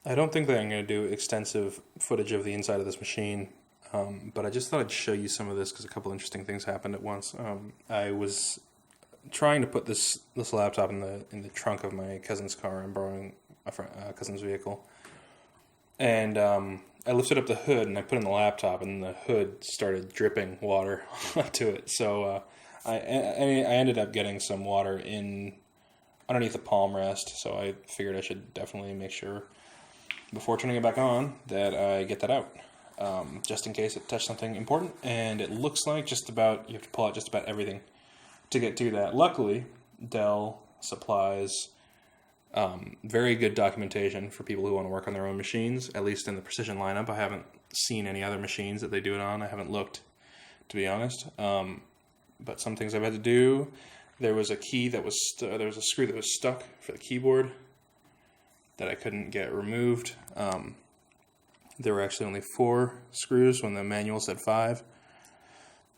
I don't think that I'm going to do extensive footage of the inside of this machine, but I just thought I'd show you some of this because a couple interesting things happened at once. I was trying to put this laptop in the trunk of my cousin's car. I'm borrowing a cousin's vehicle, and I lifted up the hood and I put in the laptop, and the hood started dripping water onto it. So I ended up getting some water in underneath the palm rest. So I figured I should definitely make sure before turning it back on that I get that out, just in case it touched something important. And it looks like just about, you have to pull out just about everything to get to that. Luckily, Dell supplies very good documentation for people who want to work on their own machines, at least in the Precision lineup. I haven't seen any other machines that they do it on. I haven't looked, to be honest. But some things I've had to do. There was a key that was, there was a screw that was stuck for the keyboard that I couldn't get removed. There were actually only 4 screws when the manual said 5.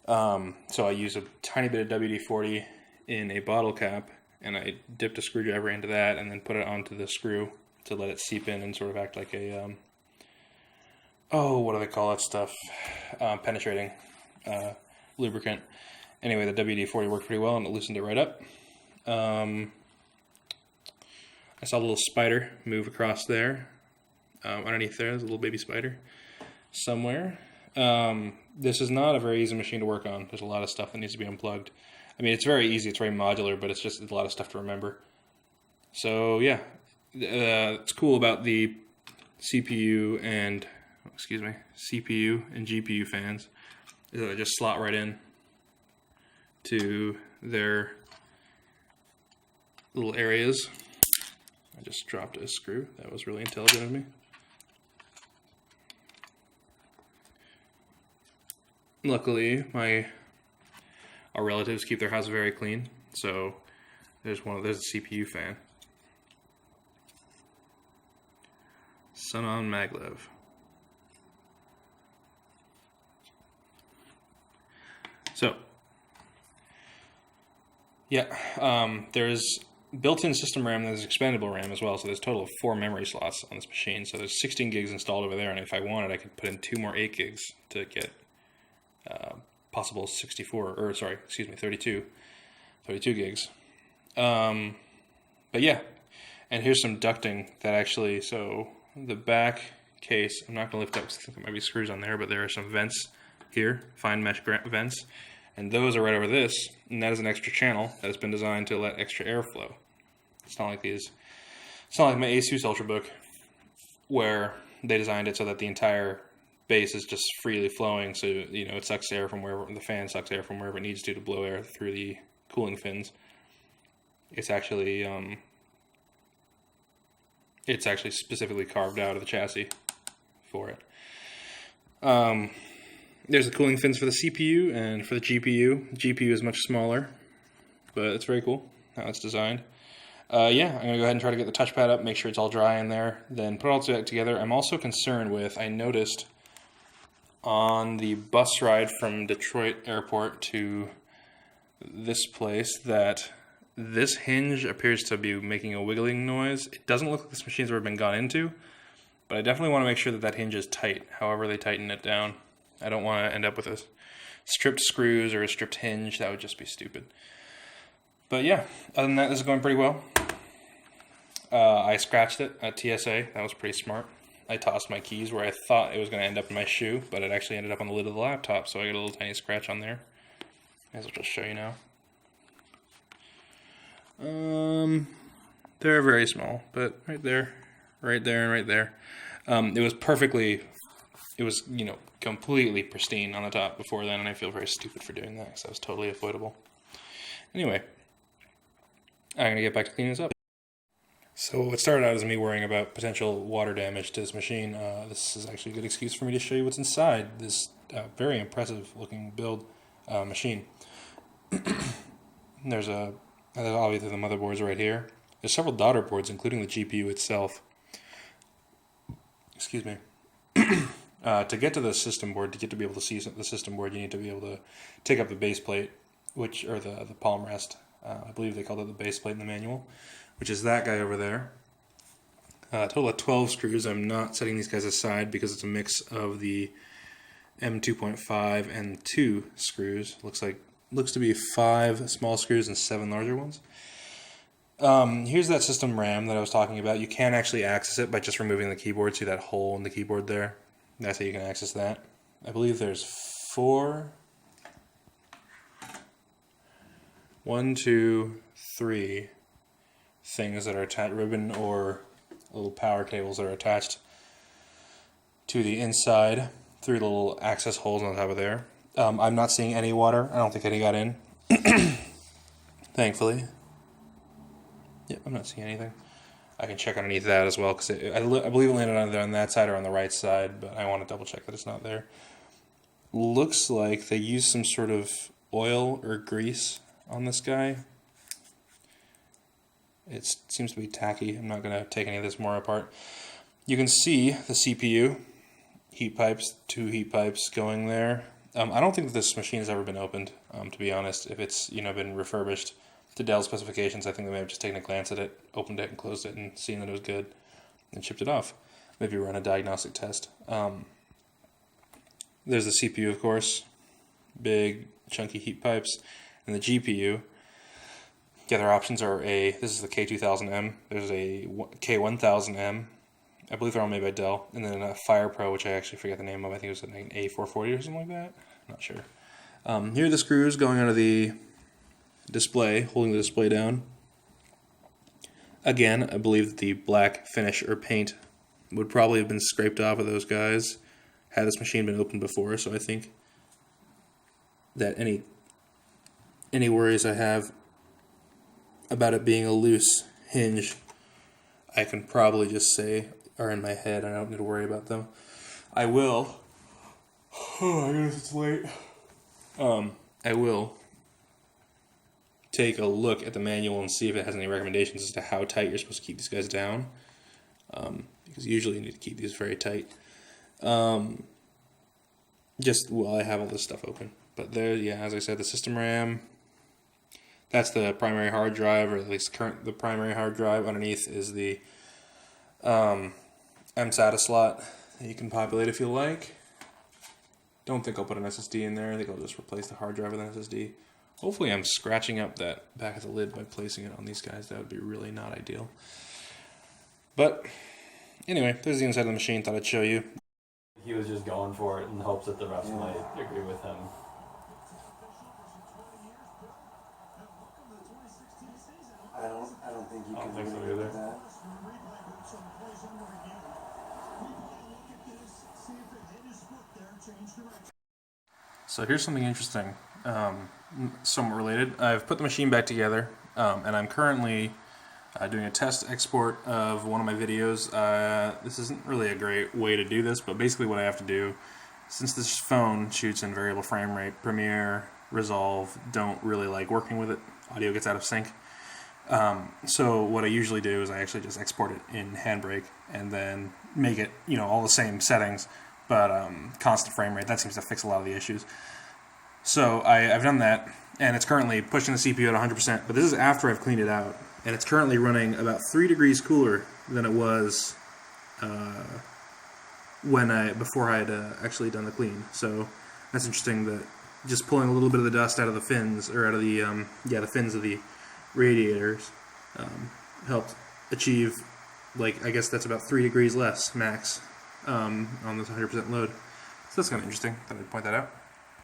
So I used a tiny bit of WD-40 in a bottle cap, and I dipped a screwdriver into that and then put it onto the screw to let it seep in and sort of act like a, what do they call that stuff? Penetrating lubricant. Anyway, the WD-40 worked pretty well and it loosened it right up. I saw a little spider move across there. Underneath there's a little baby spider somewhere. This is not a very easy machine to work on. There's a lot of stuff that needs to be unplugged. I mean, it's very easy, it's very modular, but it's just a lot of stuff to remember. So yeah, it's cool about the CPU and GPU fans is that they just slot right in to their little areas. I just dropped a screw. That was really intelligent of me. Luckily, our relatives keep their house very clean, so there's a CPU fan. Sun on maglev. So, yeah, there's built-in system RAM, there's expandable RAM as well, so there's a total of 4 memory slots on this machine. So there's 16 gigs installed over there, and if I wanted, I could put in 2 more 8 gigs to get possible 32 gigs. But yeah, and here's some ducting that actually, so the back case, I'm not going to lift up because I think there might be screws on there, but there are some vents here, fine mesh vents, and those are right over this, and that is an extra channel that has been designed to let extra air flow. It's not like my Asus Ultrabook, where they designed it so that the entire base is just freely flowing, so it sucks air from wherever, the fan sucks air from wherever it needs to blow air through the cooling fins. It's actually specifically carved out of the chassis for it. There's the cooling fins for the CPU and for the GPU. The GPU is much smaller, but it's very cool how it's designed. Yeah, I'm going to go ahead and try to get the touchpad up, make sure it's all dry in there, then put it all together. I'm also concerned with, I noticed on the bus ride from Detroit Airport to this place that this hinge appears to be making a wiggling noise. It doesn't look like this machine's ever been gone into, but I definitely want to make sure that that hinge is tight, however they tighten it down. I don't want to end up with a stripped screws or a stripped hinge. That would just be stupid. But yeah, other than that, this is going pretty well. I scratched it at TSA. That was pretty smart. I tossed my keys where I thought it was going to end up in my shoe, but it actually ended up on the lid of the laptop, so I got a little tiny scratch on there. I'll just show you now. They're very small, but right there, and right there. It was completely pristine on the top before then, and I feel very stupid for doing that because that was totally avoidable. Anyway, I'm going to get back to cleaning this up. So it started out as me worrying about potential water damage to this machine. This is actually a good excuse for me to show you what's inside this very impressive looking build machine. There's obviously the motherboards right here. There's several daughter boards, including the GPU itself. Excuse me. To get to the system board, to be able to see the system board, you need to be able to take up the base plate, or the palm rest. I believe they called it the base plate in the manual, which is that guy over there. A total of 12 screws. I'm not setting these guys aside because it's a mix of the M2.5 and 2 screws. Looks to be 5 small screws and 7 larger ones. Here's that system RAM that I was talking about. You can actually access it by just removing the keyboard. See that hole in the keyboard there? That's how you can access that. I believe there's 4, 1, 2, 3 things that are attached, ribbon or little power cables that are attached to the inside through the little access holes on top of there. I'm not seeing any water. I don't think any got in. Thankfully. Yep, I'm not seeing anything. I can check underneath that as well, because I believe it landed either on that side or on the right side, but I want to double check that it's not there. Looks like they used some sort of oil or grease on this guy. It seems to be tacky. I'm not going to take any of this more apart. You can see the CPU, heat pipes, 2 heat pipes going there. I don't think that this machine has ever been opened, to be honest. If it's been refurbished to Dell specifications, I think they may have just taken a glance at it, opened it and closed it and seen that it was good and shipped it off. Maybe run a diagnostic test. There's the CPU, of course, big chunky heat pipes, and the GPU. The other options are this is the K2000M, there's a K1000M, I believe they're all made by Dell, and then a Fire Pro, which I actually forget the name of. I think it was an A440 or something like that. I'm not sure. Here are the screws going under the display, holding the display down. Again, I believe that the black finish or paint would probably have been scraped off of those guys had this machine been opened before, so I think that any worries I have about it being a loose hinge, I can probably just say are in my head. I don't need to worry about them. I will. Oh, I guess it's late. I will take a look at the manual and see if it has any recommendations as to how tight you're supposed to keep these guys down. Because usually you need to keep these very tight. Just while I have all this stuff open. But there, yeah, as I said, the system RAM. That's the primary hard drive, or at least the primary hard drive. Underneath is the SATA slot that you can populate if you like. Don't think I'll put an SSD in there. I think I'll just replace the hard drive with an SSD. Hopefully I'm scratching up that back of the lid by placing it on these guys. That would be really not ideal. But anyway, there's the inside of the machine. Thought I'd show you. He was just going for it in hopes that the refs might agree with him. I don't think you can think so agree with either. that. So here's something interesting, somewhat related. I've put the machine back together, and I'm currently doing a test export of one of my videos. This isn't really a great way to do this, but basically what I have to do, since this phone shoots in variable frame rate, Premiere, Resolve don't really like working with it. Audio gets out of sync. So what I usually do is I actually just export it in Handbrake and then make it, all the same settings, but constant frame rate. That seems to fix a lot of the issues. So I've done that, and it's currently pushing the CPU at 100%, but this is after I've cleaned it out, and it's currently running about 3 degrees cooler than it was before I had actually done the clean. So that's interesting that just pulling a little bit of the dust out of the fins, or out of the the fins of the radiators, helped achieve, I guess that's about 3 degrees less max on this 100% load. So that's kind of interesting. Thought I'd point that out.